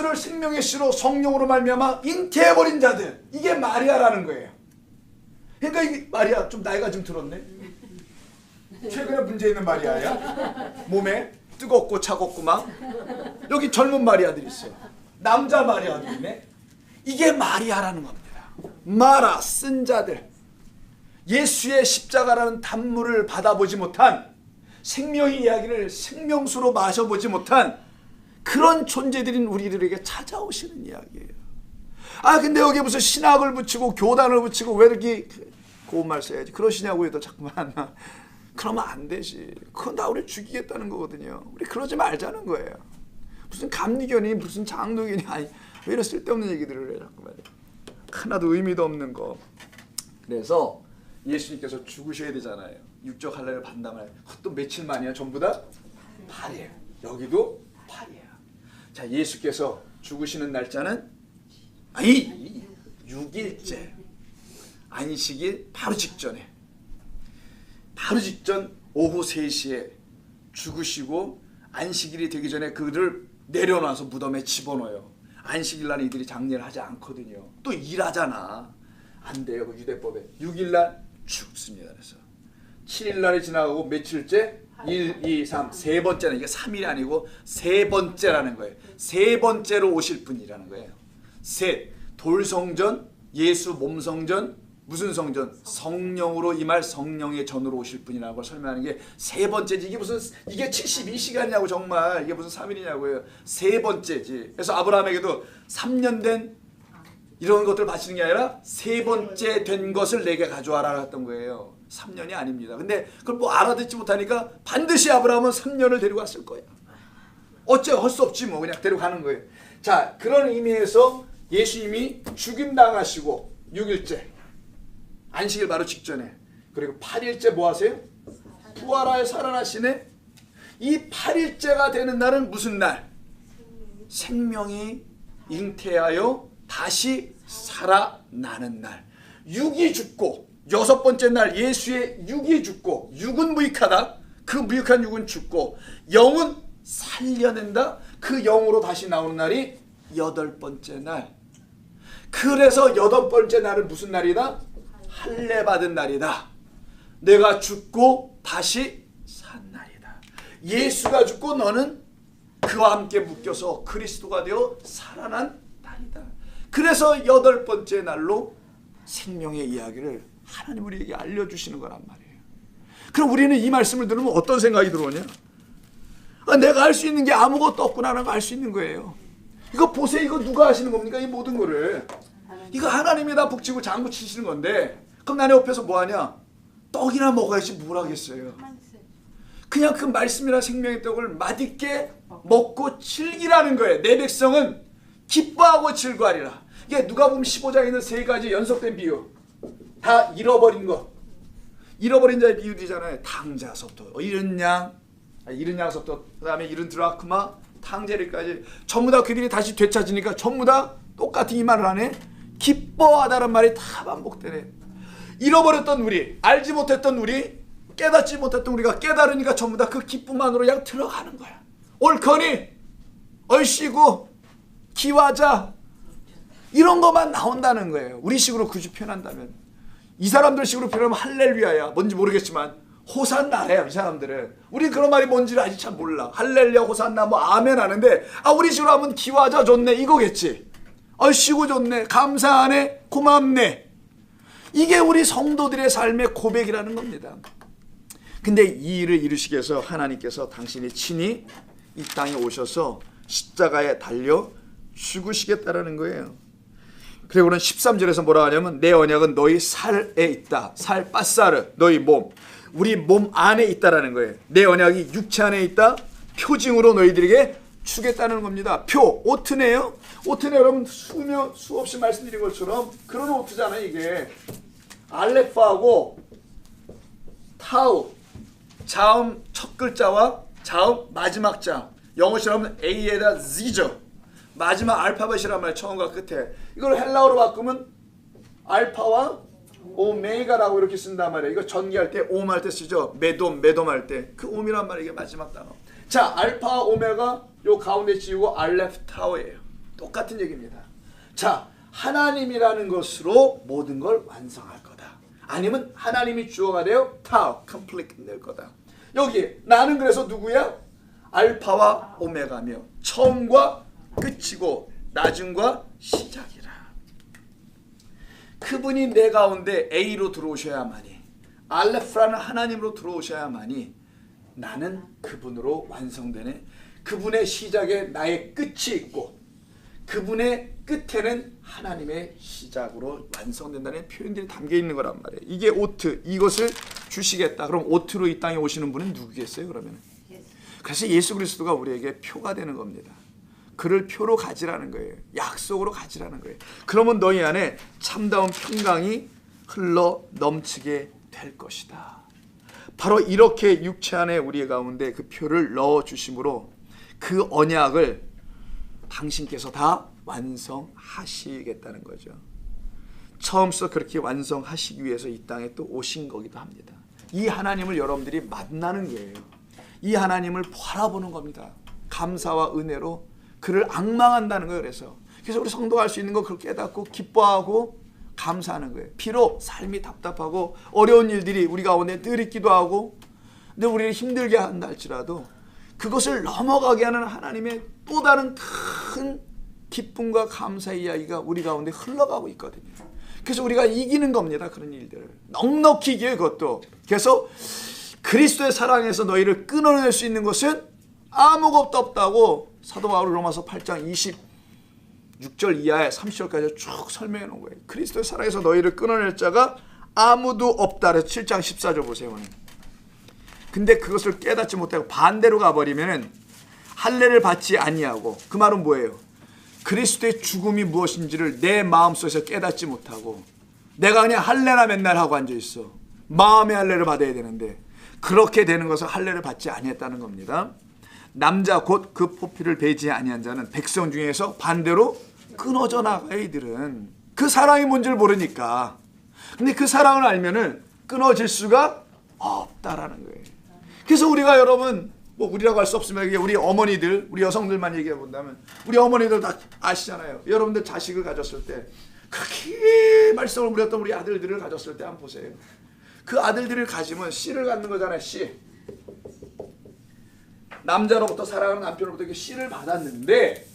예수를 생명의 씨로 성령으로 말미암아 잉태해버린 자들, 이게 마리아라는 거예요. 그러니까 이게 마리아 좀 나이가 좀 들었네. 최근에 문제 있는 마리아야. 몸에 뜨겁고 차갑고 막 여기 젊은 마리아들이 있어요. 남자 마리아들이 있네. 이게 마리아라는 겁니다. 마라, 쓴 자들, 예수의 십자가라는 단물을 받아보지 못한, 생명의 이야기를 생명수로 마셔보지 못한 그런 존재들인 우리들에게 찾아오시는 이야기예요. 아 근데 여기 무슨 신학을 붙이고 교단을 붙이고 왜 이렇게 고운 말 써야지 그러시냐고 해도 자꾸만 그러면 안 되지. 그건 다 우리 죽이겠다는 거거든요. 우리 그러지 말자는 거예요. 무슨 감리견이 무슨 장로견이 아니 왜 이런 쓸데없는 얘기들을 해 자꾸만. 하나도 의미도 없는 거. 그래서 예수님께서 죽으셔야 되잖아요. 육적 할례를 반담을. 그것도 며칠 만이야? 전부 다 8일. 여기도 8일이야. 자, 예수께서 죽으시는 날짜는 6일째. 안식일 바로 직전에. 바로 직전 오후 3시에 죽으시고 안식일이 되기 전에 그들을 내려놔서 무덤에 집어넣어요. 안식일 날 이들이 장례를 하지 않거든요. 또 일하잖아. 안 돼요. 그 유대법에. 6일 날 죽습니다. 그래서 7일 날이 지나가고 며칠째? 1, 2, 3, 세 번째는 이게 3일이 아니고 세 번째라는 거예요. 세 번째로 오실 분이라는 거예요. 셋, 돌성전, 예수 몸성전, 무슨 성전? 성령으로 임할 성령의 전으로 오실 분이라는 걸 설명하는 게 세 번째지. 이게 72시간이냐고 정말. 이게 무슨 3일이냐고요. 세 번째지. 그래서 아브라함에게도 3년 된 이런 것들 바치는 게 아니라 세 번째 된 것을 내게 가져와라 했던 거예요. 3년이 아닙니다. 근데 그걸 뭐 알아듣지 못하니까 반드시 아브라함은 3년을 데리고 왔을 거예요. 어째 할 수 없지 뭐 그냥 데려가는 거예요. 자, 그런 의미에서 예수님이 죽임당하시고 6일째 안식일 바로 직전에 그리고 8일째 뭐 하세요? 부활하여 살아나시네. 이 8일째가 되는 날은 무슨 날? 생명이 잉태하여 다시 살아나는 날. 6이 죽고 여섯 번째 날 예수의 6이 죽고, 6은 무익하다. 그 무익한 6은 죽고 영은 살려낸다. 그 영으로 다시 나오는 날이 여덟 번째 날. 그래서 여덟 번째 날은 무슨 날이다? 할례 받은 날이다. 내가 죽고 다시 산 날이다. 예수가 죽고 너는 그와 함께 묶여서 그리스도가 되어 살아난 날이다. 그래서 여덟 번째 날로 생명의 이야기를 하나님 우리에게 알려주시는 거란 말이에요. 그럼 우리는 이 말씀을 들으면 어떤 생각이 들어오냐? 내가 할 수 있는 게 아무것도 없구나라는 걸 알 수 있는 거예요. 이거 보세요. 이거 누가 하시는 겁니까? 이 모든 거를. 이거 하나님이 다 북치고 장구 치시는 건데 그럼 나는 옆에서 뭐하냐? 떡이나 먹어야지 뭘 하겠어요. 그냥 그 말씀이나 생명의 떡을 맛있게 먹고 즐기라는 거예요. 내 백성은 기뻐하고 즐거하리라. 이게 누가복음 15장에 있는 세 가지 연속된 비유. 다 잃어버린 것. 잃어버린 자의 비유들이잖아요. 탕자서부터 잃은 양, 잃은 양서부터 그 다음에 잃은 드라크마, 탕제리까지 전부 다 그들이 다시 되찾으니까 전부 다 똑같은 이 말을 하네. 기뻐하다는 말이 다 반복되네. 잃어버렸던 우리, 알지 못했던 우리, 깨닫지 못했던 우리가 깨달으니까 전부 다 그 기쁨 안으로 그냥 들어가는 거야. 옳거니 얼씨구 기와자 이런 것만 나온다는 거예요. 우리 식으로 굳이 표현한다면. 이 사람들 식으로 표현하면 할렐루야야. 뭔지 모르겠지만 호산나래요. 이 사람들은. 우리 그런 말이 뭔지를 아직 잘 몰라. 할렐루야 호산나 뭐 아멘 하는데 우리 식으로 하면 기와자 좋네 이거겠지. 얼씨구 좋네 감사하네 고맙네. 이게 우리 성도들의 삶의 고백이라는 겁니다. 근데 이 일을 이루시기 위해서 하나님께서 당신이 친히 이 땅에 오셔서 십자가에 달려 죽으시겠다라는 거예요. 그리고는 13절에서 뭐라 하냐면 내 언약은 너희 살에 있다. 살 빠사르 너희 몸. 우리 몸 안에 있다라는 거예요. 내 언약이 육체 안에 있다. 표징으로 너희들에게 주겠다는 겁니다. 표, 오트네요. 오트네 여러분 수없이 말씀드린 것처럼 그런 오트잖아요. 이게 알레파하고 타우 자음 첫 글자와 자음 마지막 자 영어처럼 하면 A에다 Z죠. 마지막 알파벳이란 말이에요. 처음과 끝에. 이걸 헬라어로 바꾸면 알파와 오메가라고 이렇게 쓴단 말이에요. 이거 전기할 때 옴 할 때 쓰죠. 매돔 할 때. 그 옴이란 말이 이게 마지막 단어. 자, 알파 오메가 요 가운데 지우고 알렙 타워예요. 똑같은 얘기입니다. 자, 하나님이라는 것으로 모든 걸 완성할 거다. 아니면 하나님이 주어가 되어 타오, complete 될 거다. 여기 나는 그래서 누구야? 알파와 오메가며 처음과 끝이고 나중과 시작이라. 그분이 내 가운데 A로 들어오셔야만이, 알레프라는 하나님으로 들어오셔야만이 나는 그분으로 완성되네. 그분의 시작에 나의 끝이 있고 그분의 끝에는 하나님의 시작으로 완성된다는 표현들이 담겨 있는 거란 말이에요. 이게 오트, 이것을 주시겠다. 그럼 오트로 이 땅에 오시는 분은 누구겠어요? 그러면 그래서 예수 그리스도가 우리에게 표가 되는 겁니다. 그를 표로 가지라는 거예요. 약속으로 가지라는 거예요. 그러면 너희 안에 참다운 평강이 흘러 넘치게 될 것이다. 바로 이렇게 육체 안에 우리 가운데 그 표를 넣어 주심으로 그 언약을 당신께서 다 완성하시겠다는 거죠. 처음부터 그렇게 완성하시기 위해서 이 땅에 또 오신 거기도 합니다. 이 하나님을 여러분들이 만나는 거예요. 이 하나님을 바라보는 겁니다. 감사와 은혜로 그를 앙망한다는 거예요. 그래서 우리 성도가 할 수 있는 거 그걸 깨닫고 기뻐하고 감사하는 거예요. 비록 삶이 답답하고 어려운 일들이 우리 가운데 늘 있기도 하고 근데 우리를 힘들게 한다 할지라도 그것을 넘어가게 하는 하나님의 또 다른 큰 기쁨과 감사의 이야기가 우리 가운데 흘러가고 있거든요. 그래서 우리가 이기는 겁니다. 그런 일들을 넉넉히 이겨요. 그것도. 그래서 그리스도의 사랑에서 너희를 끊어낼 수 있는 것은 아무것도 없다고 사도 바울 로마서 8장 26절 이하에 30절까지 쭉 설명해 놓은 거예요. 그리스도의 사랑에서 너희를 끊어낼 자가 아무도 없다. 그래서 7장 14절 보세요. 근데 그것을 깨닫지 못하고 반대로 가버리면 할례를 받지 아니하고, 그 말은 뭐예요? 그리스도의 죽음이 무엇인지를 내 마음속에서 깨닫지 못하고 내가 그냥 할례나 맨날 하고 앉아있어. 마음의 할례를 받아야 되는데 그렇게 되는 것은 할례를 받지 아니했다는 겁니다. 남자 곧 그 포피를 베지 아니한 자는 백성 중에서 반대로 끊어져 나가요. 이들은 그 사랑이 뭔지를 모르니까. 근데 그 사랑을 알면은 끊어질 수가 없다라는 거예요. 그래서 우리가 여러분 뭐 우리라고 할 수 없으면 우리 어머니들, 우리 여성들만 얘기해 본다면 우리 어머니들 다 아시잖아요. 여러분들 자식을 가졌을 때 그렇게 말썽을 부렸던 우리 아들들을 가졌을 때 한번 보세요. 그 아들들을 가지면 씨를 갖는 거잖아요. 씨. 남자로부터 사랑하는 남편으로부터 이렇게 씨를 받았는데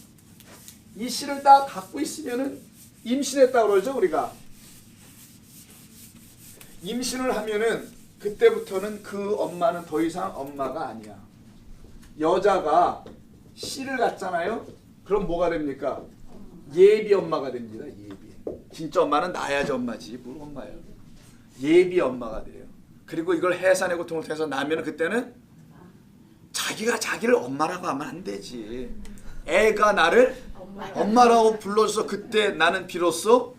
이 씨를 다 갖고 있으면은 임신했다고 그러죠. 우리가 임신을 하면은 그때부터는 그 엄마는 더 이상 엄마가 아니야. 여자가 씨를 갖잖아요. 그럼 뭐가 됩니까? 예비 엄마가 됩니다. 예비. 진짜 엄마는 낳아야지 엄마지. 뭘 엄마예요? 예비 엄마가 돼요. 그리고 이걸 해산의 고통을 통해서 나면 그때는 자기가 자기를 엄마라고 하면 안 되지. 애가 나를 엄마라고 불러줘서 그때 나는 비로소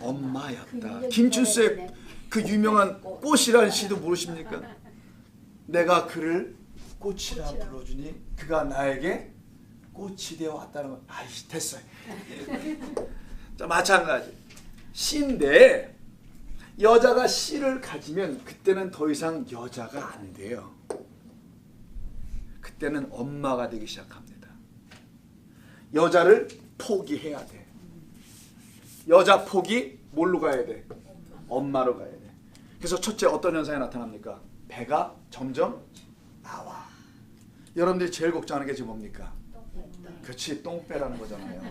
엄마였다. 김춘수의 그 유명한 꽃이라는 시도 모르십니까? 내가 그를 꽃이라 불러주니 그가 나에게 꽃이 되어 왔다는 건 아이씨 됐어요. 자, 마찬가지 씨인데 여자가 씨를 가지면 그때는 더 이상 여자가 안 돼요. 그때는 엄마가 되기 시작합니다. 여자를 포기해야 돼. 여자 포기 뭘로 가야 돼? 엄마로 가야 돼. 그래서 첫째 어떤 현상이 나타납니까? 배가 점점 나와. 여러분들이 제일 걱정하는 게 지금 뭡니까? 그렇지, 똥배라는 거잖아요.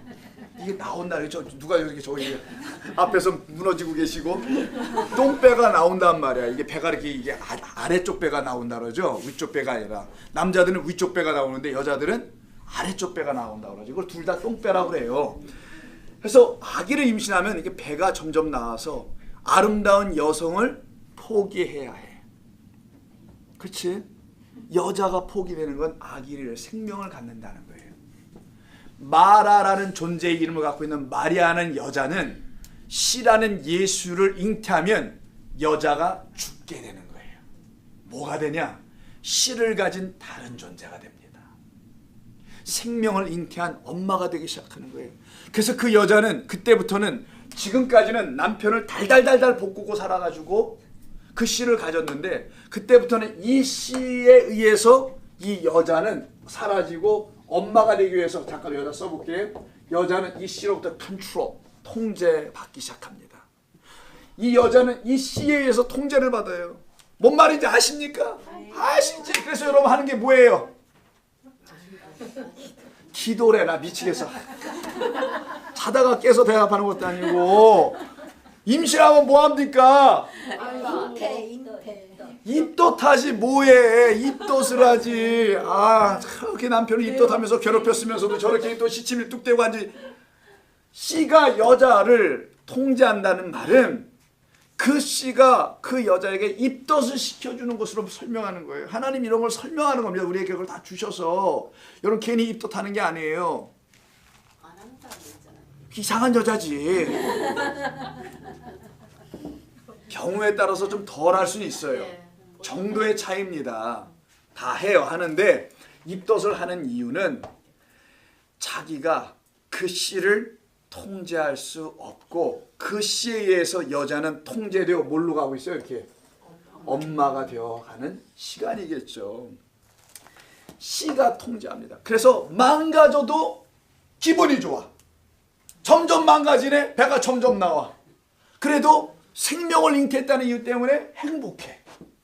이게 나온다. 누가 이렇게 저기 앞에서 무너지고 계시고 똥배가 나온단 말이야. 이게 배가 이게 아래쪽 배가 나온다 그러죠. 위쪽 배가 아니라. 남자들은 위쪽 배가 나오는데 여자들은 아래쪽 배가 나온다 그러죠. 이걸 둘 다 똥배라고 그래요. 그래서 아기를 임신하면 이게 배가 점점 나와서 아름다운 여성을 포기해야 해. 그렇지? 여자가 포기되는 건 아기를 생명을 갖는다는 거예요. 마라라는 존재의 이름을 갖고 있는 마리아는 여자는 씨라는 예수를 잉태하면 여자가 죽게 되는 거예요. 뭐가 되냐? 씨를 가진 다른 존재가 됩니다. 생명을 잉태한 엄마가 되기 시작하는 거예요. 그래서 그 여자는 그때부터는 지금까지는 남편을 달달달달 볶고 살아가지고 그 씨를 가졌는데 그때부터는 이 씨에 의해서 이 여자는 사라지고 엄마가 되기 위해서 잠깐 여자 써볼게요. 여자는 이 씨로부터 컨트롤, 통제받기 시작합니다. 이 여자는 이 씨에 의해서 통제를 받아요. 뭔 말인지 아십니까? 아시지? 그래서 여러분 하는 게 뭐예요? 기도래. 나 미치겠어. 자다가 깨서 대답하는 것도 아니고. 임신하면 뭐합니까? 입덧하지 뭐해. 입덧을 하지. 아, 저렇게 남편을 입덧하면서 괴롭혔으면서도 저렇게 또 시침이 뚝대고 앉지. 씨가 여자를 통제한다는 말은 그 씨가 그 여자에게 입덧을 시켜주는 것으로 설명하는 거예요. 하나님 이런 걸 설명하는 겁니다. 우리에게 그걸 다 주셔서. 여러분 괜히 입덧하는 게 아니에요. 이상한 여자지. 경우에 따라서 좀 덜 할 수는 있어요. 정도의 차이입니다. 다 해요. 하는데 입덧을 하는 이유는 자기가 그 씨를 통제할 수 없고 그 씨에 의해서 여자는 통제되어 뭘로 가고 있어요? 이렇게 엄마가 되어가는 시간이겠죠. 씨가 통제합니다. 그래서 망가져도 기분이 좋아. 점점 망가지네. 배가 점점 나와. 그래도 생명을 잉태했다는 이유 때문에 행복해.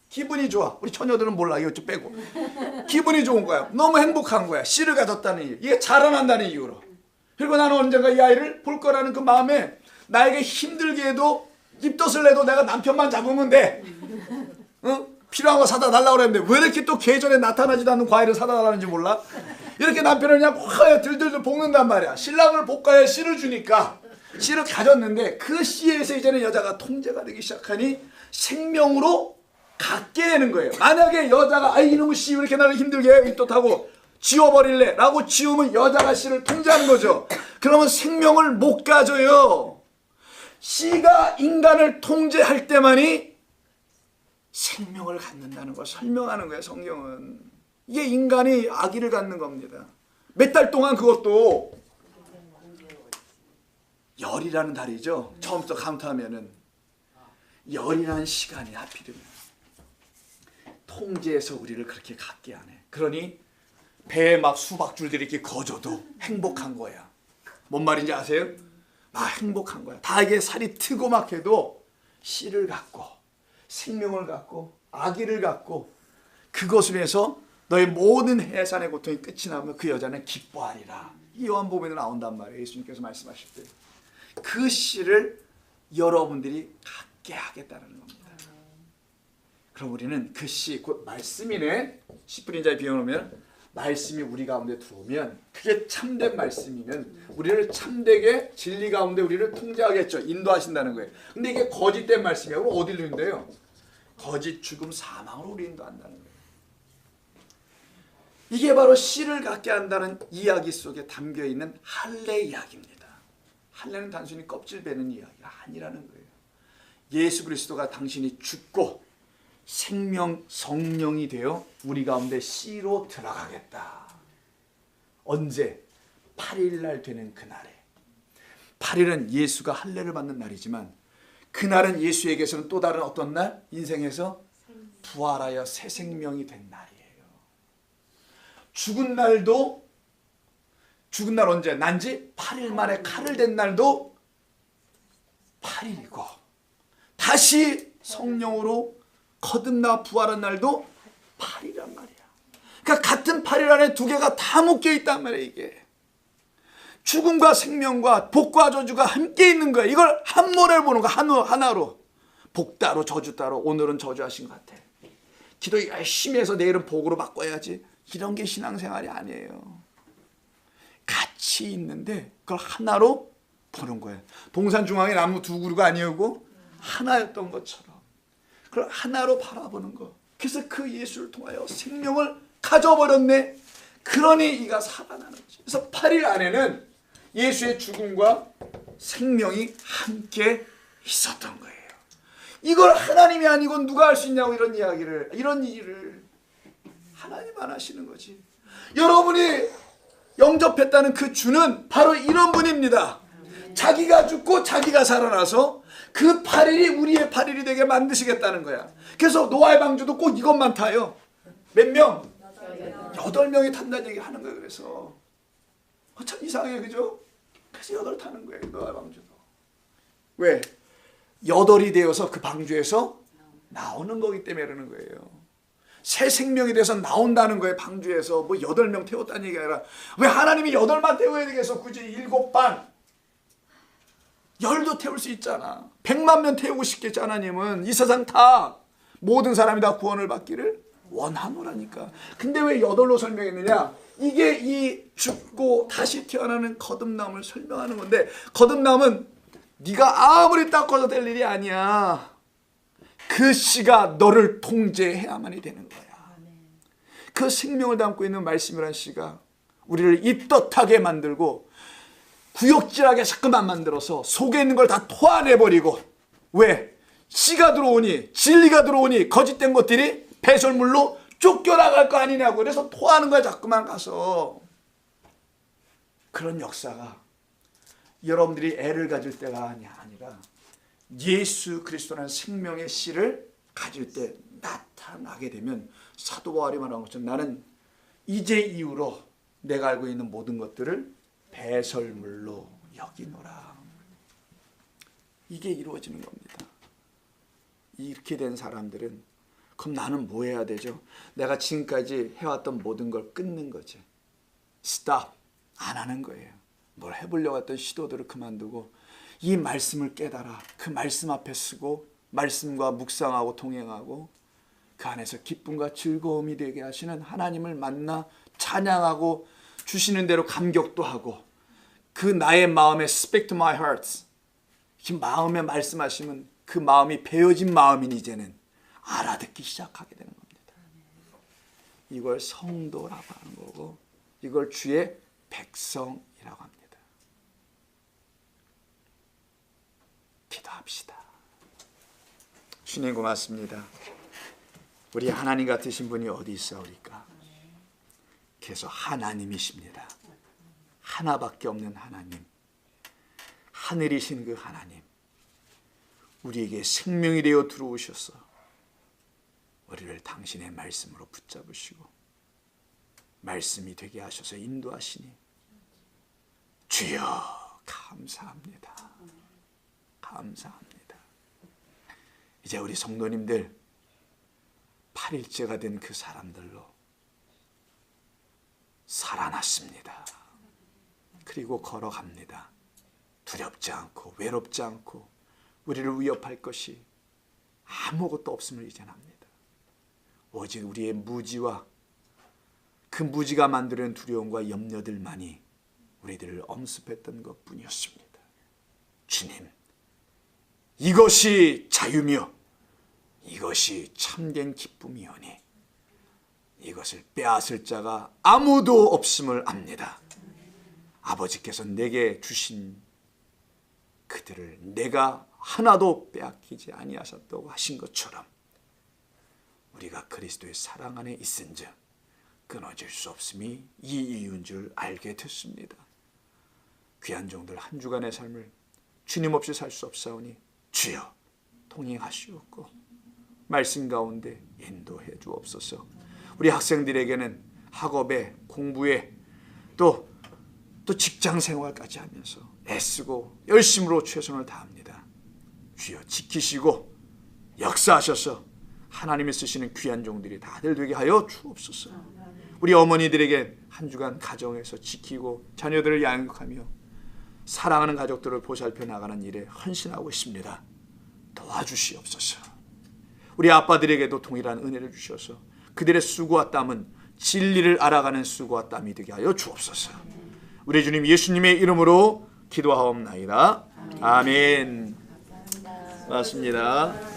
기분이 좋아. 우리 처녀들은 몰라. 이거 좀 빼고. 기분이 좋은 거야. 너무 행복한 거야. 씨를 가졌다는 이유. 이게 자라난다는 이유로. 그리고 나는 언젠가 이 아이를 볼 거라는 그 마음에 나에게 힘들게 해도 입덧을 내도 내가 남편만 잡으면 돼. 응? 필요한 거 사다 달라고 그랬는데 왜 이렇게 또 계절에 나타나지도 않는 과일을 사다 달라는지 몰라? 이렇게 남편을 그냥 확 들들들 볶는단 말이야. 신랑을 볶아야 씨를 주니까. 씨를 가졌는데 그 씨에서 이제는 여자가 통제가 되기 시작하니 생명으로 갖게 되는 거예요. 만약에 여자가 아이 이놈의 씨 왜 이렇게 나를 힘들게 해? 입덧하고 지워버릴래 라고 지우면 여자가 씨를 통제하는 거죠. 그러면 생명을 못 가져요. 씨가 인간을 통제할 때만이 생명을 갖는다는 걸 설명하는 거예요. 성경은. 이게 인간이 아기를 갖는 겁니다. 몇 달 동안 그것도 열이라는 달이죠. 처음부터 카운트하면은 열이라는 시간이 하필이면 통제해서 우리를 그렇게 갖게 하네. 그러니 배에 막 수박줄들이 이렇게 거져도 행복한 거야. 뭔 말인지 아세요? 막 행복한 거야. 다 이게 살이 트고 막 해도 씨를 갖고 생명을 갖고 아기를 갖고 그것을 위해서 너의 모든 해산의 고통이 끝이 나면 그 여자는 기뻐하리라. 이 요한복음에 나온단 말이에요. 예수님께서 말씀하실 때. 그 씨를 여러분들이 갖게 하겠다는 겁니다. 그럼 우리는 그 씨, 곧 말씀이네. 씨 뿌린 자의 비유하면 말씀이 우리 가운데 들어오면 그게 참된 말씀이면 우리를 참되게 진리 가운데 우리를 통제하겠죠. 인도하신다는 거예요. 근데 이게 거짓된 말씀이야. 그럼 어디로 인도해요? 거짓 죽음 사망으로 우리 인도한다는 거예요. 이게 바로 씨를 갖게 한다는 이야기 속에 담겨있는 할례 이야기입니다. 할례는 단순히 껍질 베는 이야기가 아니라는 거예요. 예수 그리스도가 당신이 죽고 생명 성령이 되어 우리 가운데 씨로 들어가겠다. 언제? 8일날 되는 그날에. 8일은 예수가 할례를 받는 날이지만 그날은 예수에게서는 또 다른 어떤 날? 인생에서 부활하여 새 생명이 된 날이에요. 죽은 날도 죽은 날 언제? 난지 8일 만에 칼을 댄 날도 8일이고 다시 성령으로 거듭나 부활한 날도 8일이란 말이야. 그러니까 같은 8일 안에 두 개가 다 묶여 있단 말이야. 이게 죽음과 생명과 복과 저주가 함께 있는 거야. 이걸 한 번에 보는 거야. 하나로. 복 따로 저주 따로. 오늘은 저주하신 것 같아. 기도 열심히 해서 내일은 복으로 바꿔야지. 이런 게 신앙생활이 아니에요. 같이 있는데 그걸 하나로 보는 거예요. 동산 중앙에 나무 두 그루가 아니었고 하나였던 것처럼 그걸 하나로 바라보는 거. 그래서 그 예수를 통하여 생명을 가져버렸네. 그러니 이가 살아나는 거죠. 그래서 8일 안에는 예수의 죽음과 생명이 함께 있었던 거예요. 이걸 하나님이 아니고 누가 할 수 있냐고 이런 일을 하나님만 하시는 거지. 여러분이 영접했다는 그 주는 바로 이런 분입니다. 자기가 죽고 자기가 살아나서 그 8일이 우리의 8일이 되게 만드시겠다는 거야. 그래서 노아의 방주도 꼭 이것만 타요. 몇 명? 8명이 탄다는 얘기 하는 거예요. 그래서 참 이상해, 그죠? 그래서 8 타는 거예요. 노아 방주도. 왜? 8이 되어서 그 방주에서 나오는 거기 때문에 그러는 거예요. 새 생명이 돼서 나온다는 거예요. 방주에서 뭐 8명 태웠다는 얘기가 아니라 왜 하나님이 8만 태워야 되겠어? 굳이 7반 10도 태울 수 있잖아. 100만 명 태우고 싶겠지. 하나님은 이 세상 다 모든 사람이 다 구원을 받기를 원하노라니까. 근데 왜 8로 설명했느냐? 이게 이 죽고 다시 태어나는 거듭남을 설명하는 건데, 거듭남은 네가 아무리 닦아도 될 일이 아니야. 그 씨가 너를 통제해야만이 되는 거야. 그 생명을 담고 있는 말씀이란 씨가 우리를 입덧하게 만들고 구역질하게 자꾸만 만들어서 속에 있는 걸 다 토해내버리고, 왜? 씨가 들어오니, 진리가 들어오니 거짓된 것들이 배설물로 쫓겨나갈 거 아니냐고. 그래서 토하는 거야 자꾸만 가서. 그런 역사가 여러분들이 애를 가질 때가 아니라 예수 그리스도라는 생명의 씨를 가질 때 나타나게 되면, 사도 바울이 말한 것처럼 나는 이제 이후로 내가 알고 있는 모든 것들을 배설물로 여기노라. 이게 이루어지는 겁니다. 이렇게 된 사람들은 그럼 나는 뭐 해야 되죠? 내가 지금까지 해왔던 모든 걸 끊는 거지. 스탑. 안 하는 거예요. 뭘 해보려고 했던 시도들을 그만두고 이 말씀을 깨달아 그 말씀 앞에 서고 말씀과 묵상하고 동행하고 그 안에서 기쁨과 즐거움이 되게 하시는 하나님을 만나 찬양하고 주시는 대로 감격도 하고, 그 나의 마음에 speak to my heart, 이 마음에 말씀하시면 그 마음이 베어진 마음인 이제는 알아듣기 시작하게 되는 겁니다. 이걸 성도라고 하는 거고, 이걸 주의 백성이라고 합니다. 기도합시다. 주님 고맙습니다. 우리 하나님 같으신 분이 어디 있사오리까? 계속 하나님이십니다. 하나밖에 없는 하나님, 하늘이신 그 하나님, 우리에게 생명이 되어 들어오셔서 우리를 당신의 말씀으로 붙잡으시고 말씀이 되게 하셔서 인도하시니 주여 감사합니다. 감사합니다. 이제 우리 성도님들 8일째가 된 그 사람들로 살아났습니다. 그리고 걸어갑니다. 두렵지 않고 외롭지 않고 우리를 위협할 것이 아무것도 없음을 이제 압니다. 오직 우리의 무지와 그 무지가 만드는 두려움과 염려들만이 우리들을 엄습했던 것뿐이었습니다. 주님, 이것이 자유며 이것이 참된 기쁨이오니 이것을 빼앗을 자가 아무도 없음을 압니다. 아버지께서 내게 주신 그들을 내가 하나도 빼앗기지 아니하셨다고 하신 것처럼 우리가 그리스도의 사랑 안에 있은즉 끊어질 수 없음이 이 이유인 줄 알게 됐습니다. 귀한 종들 한 주간의 삶을 주님 없이 살 수 없사오니 주여 통행하시옵고 말씀 가운데 인도해 주옵소서. 우리 학생들에게는 학업에 공부에 또 직장 생활까지 하면서 애쓰고 열심으로 최선을 다합니다. 주여 지키시고 역사하셔서 하나님이 쓰시는 귀한 종들이 다들 되게 하여 주옵소서. 우리 어머니들에게 한 주간 가정에서 지키고 자녀들을 양육하며 사랑하는 가족들을 보살펴 나가는 일에 헌신하고 있습니다. 도와주시옵소서. 우리 아빠들에게도 동일한 은혜를 주셔서 그들의 수고와 땀은 진리를 알아가는 수고와 땀이 되게 하여 주옵소서. 우리 주님 예수님의 이름으로 기도하옵나이다. 아멘. 맞습니다.